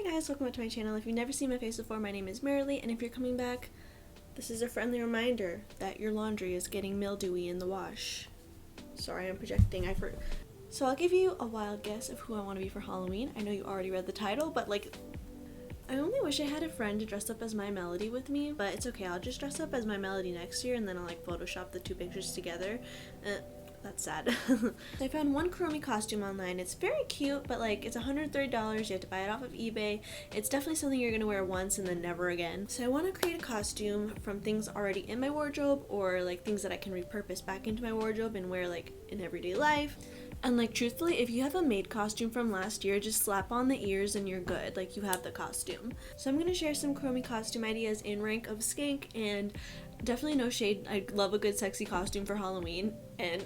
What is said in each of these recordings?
Hey guys, welcome back to my channel. If you've never seen my face before, my name is Marilee, and if you're coming back, this is a friendly reminder that your laundry is getting mildewy in the wash. Sorry, I'm projecting. So I'll give you a wild guess of who I want to be for Halloween. I know you already read the title, but I only wish I had a friend to dress up as my Melody with me, but it's okay. I'll just dress up as my Melody next year, and then I'll Photoshop the two pictures together. That's sad. I found one Kuromi costume online. It's very cute, but it's $130. You have to buy it off of eBay. It's definitely something you're gonna wear once and then never again. So I want to create a costume from things already in my wardrobe, or things that I can repurpose back into my wardrobe and wear in everyday life. And truthfully, if you have a maid costume from last year, just slap on the ears and you're good. You have the costume. So I'm gonna share some Kuromi costume ideas in rank of skank, and definitely no shade. I love a good sexy costume for Halloween, and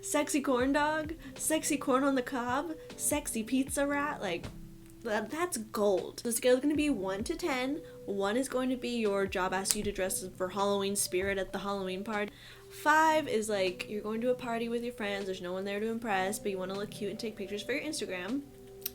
sexy corn dog, sexy corn on the cob, sexy pizza rat, that's gold. The scale is going to be 1 to 10. 1 is going to be your job asks you to dress for Halloween spirit at the Halloween party. 5 is you're going to a party with your friends, there's no one there to impress, but you want to look cute and take pictures for your Instagram.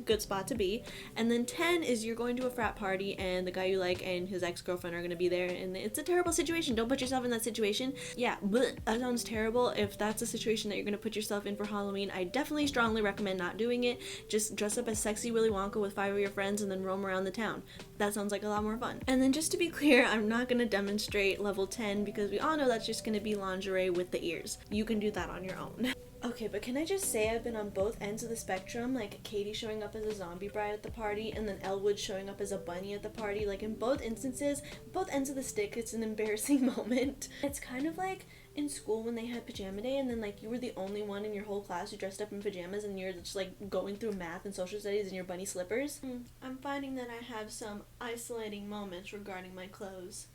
Good spot to be. And then 10 is you're going to a frat party and the guy you like and his ex-girlfriend are going to be there, and it's a terrible situation. Don't put yourself in that situation. Yeah, bleh, that sounds terrible. If that's a situation that you're going to put yourself in for Halloween, I definitely strongly recommend not doing it. Just dress up as sexy Willy Wonka with 5 of your friends and then roam around the town. That sounds like a lot more fun. And then just to be clear, I'm not going to demonstrate level 10 because we all know that's just going to be lingerie with the ears. You can do that on your own. Okay, but can I just say I've been on both ends of the spectrum, Katie showing up as a zombie bride at the party and then Elwood showing up as a bunny at the party. In both instances, both ends of the stick, it's an embarrassing moment. It's kind of like in school when they had pajama day and then you were the only one in your whole class who dressed up in pajamas and you're just going through math and social studies in your bunny slippers. I'm finding that I have some isolating moments regarding my clothes.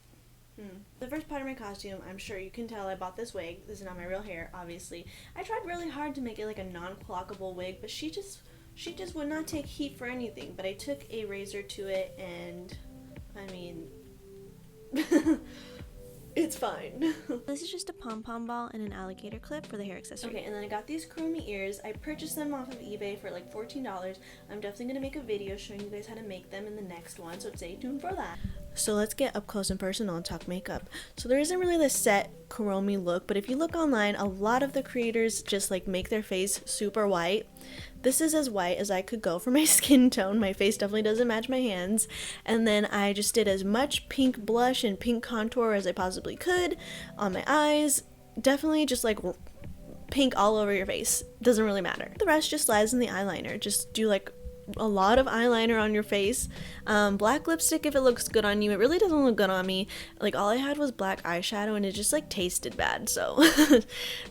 The first part of my costume, I'm sure you can tell I bought this wig. This is not my real hair, obviously. I tried really hard to make it a non-clockable wig, but she just would not take heat for anything. But I took a razor to it, and I mean, it's fine. This is just a pom-pom ball and an alligator clip for the hair accessory. Okay, and then I got these Kuromi ears. I purchased them off of eBay for $14. I'm definitely gonna make a video showing you guys how to make them in the next one, so stay tuned for that. So let's get up close and personal and talk makeup. So there isn't really this set Kuromi look, but if you look online, a lot of the creators just make their face super white. This is as white as I could go for my skin tone. My face definitely doesn't match my hands. And then I just did as much pink blush and pink contour as I possibly could on my eyes. Definitely just pink all over your face. Doesn't really matter. The rest just lies in the eyeliner. Just do a lot of eyeliner on your face. Black lipstick if it looks good on you. It really doesn't look good on me. All I had was black eyeshadow and it just tasted bad. So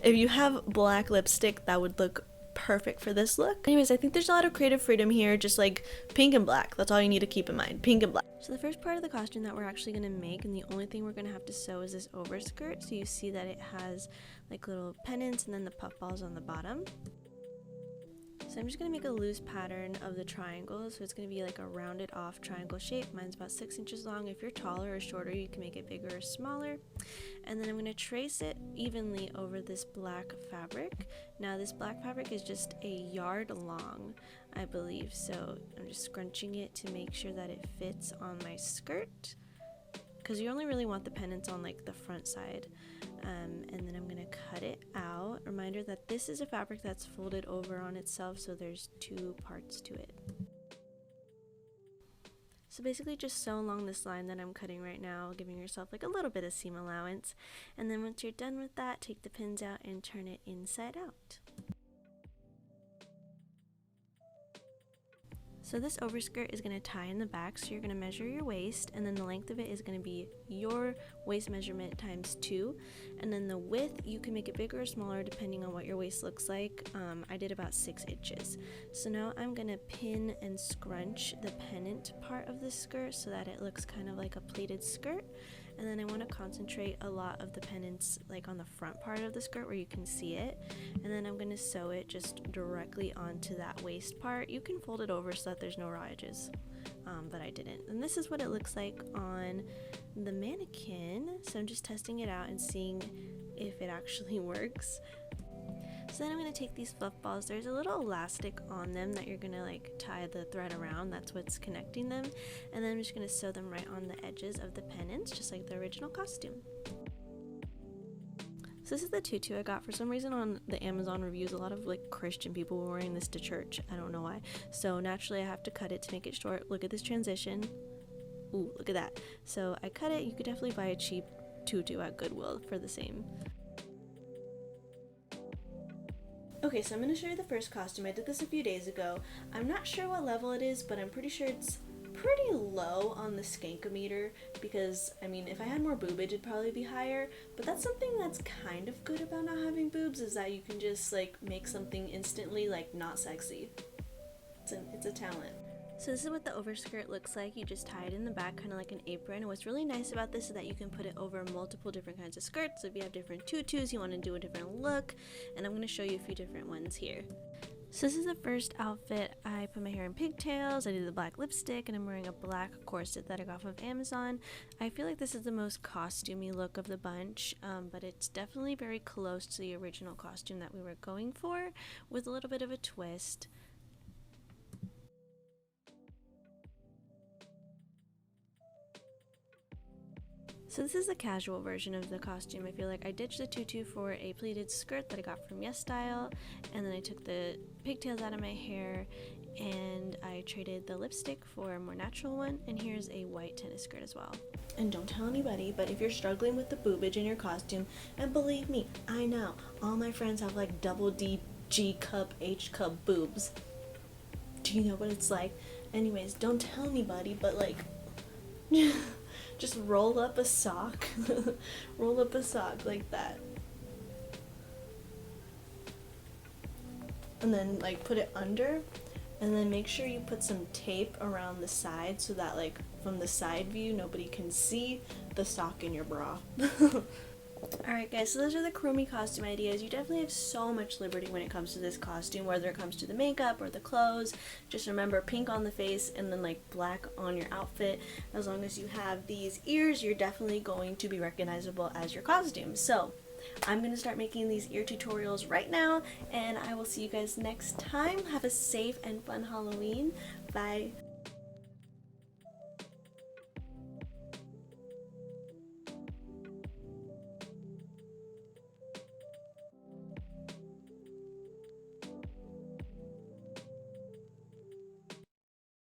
if you have black lipstick, that would look perfect for this look. Anyways, I think there's a lot of creative freedom here. Just pink and black. That's all you need to keep in mind. Pink and black. So the first part of the costume that we're actually going to make, and the only thing we're going to have to sew, is this overskirt. So you see that it has little pennants and then the puff balls on the bottom. So I'm just going to make a loose pattern of the triangle, so it's going to be a rounded off triangle shape. Mine's about 6 inches long. If you're taller or shorter, you can make it bigger or smaller. And then I'm going to trace it evenly over this black fabric. Now this black fabric is just a yard long, I believe, so I'm just scrunching it to make sure that it fits on my skirt, because you only really want the pennants on the front side. And then I'm going to cut it out. Reminder that this is a fabric that's folded over on itself, so there's 2 parts to it. So basically just sew along this line that I'm cutting right now, giving yourself a little bit of seam allowance. And then once you're done with that, take the pins out and turn it inside out. So this overskirt is going to tie in the back, so you're going to measure your waist, and then the length of it is going to be your waist measurement times 2, and then the width, you can make it bigger or smaller depending on what your waist looks like. I did about 6 inches. So now I'm going to pin and scrunch the pennant part of the skirt so that it looks kind of like a pleated skirt. And then I want to concentrate a lot of the pennants on the front part of the skirt where you can see it, and then I'm going to sew it just directly onto that waist part. You can fold it over so that there's no raw edges, but I didn't. And this is what it looks like on the mannequin, so I'm just testing it out and seeing if it actually works. So then I'm going to take these fluff balls. There's a little elastic on them that you're going to like tie the thread around. That's what's connecting them. And then I'm just going to sew them right on the edges of the pennants, just like the original costume. So this is the tutu I got. For some reason on the Amazon reviews, a lot of like Christian people were wearing this to church. I don't know why. So naturally I have to cut it to make it short. Look at this transition. Ooh, look at that. So I cut it. You could definitely buy a cheap tutu at Goodwill for the same. Okay, so I'm going to show you the first costume. I did this a few days ago. I'm not sure what level it is, but I'm pretty sure it's pretty low on the skankometer because, I mean, if I had more boobage, it'd probably be higher. But that's something that's kind of good about not having boobs, is that you can just, like, make something instantly, like, not sexy. It's a talent. So this is what the overskirt looks like. You just tie it in the back, kind of like an apron. And what's really nice about this is that you can put it over multiple different kinds of skirts. So if you have different tutus, you want to do a different look. And I'm going to show you a few different ones here. So this is the first outfit. I put my hair in pigtails, I did the black lipstick, and I'm wearing a black corset that I got off of Amazon. I feel like this is the most costumey look of the bunch, but it's definitely very close to the original costume that we were going for, with a little bit of a twist. So this is the casual version of the costume. I feel like I ditched the tutu for a pleated skirt that I got from Yes Style, and then I took the pigtails out of my hair and I traded the lipstick for a more natural one, and here's a white tennis skirt as well. And don't tell anybody, but if you're struggling with the boobage in your costume, and believe me, I know, all my friends have like double D, G cup, H cup boobs. Do you know what it's like? Anyways, don't tell anybody, but like... just roll up a sock. Roll up a sock like that. And then like put it under, and then make sure you put some tape around the side so that like from the side view nobody can see the sock in your bra. Alright guys, so those are the Kuromi costume ideas. You definitely have so much liberty when it comes to this costume, whether it comes to the makeup or the clothes. Just remember, pink on the face and then like black on your outfit. As long as you have these ears, you're definitely going to be recognizable as your costume. So I'm going to start making these ear tutorials right now, and I will see you guys next time. Have a safe and fun Halloween. Bye.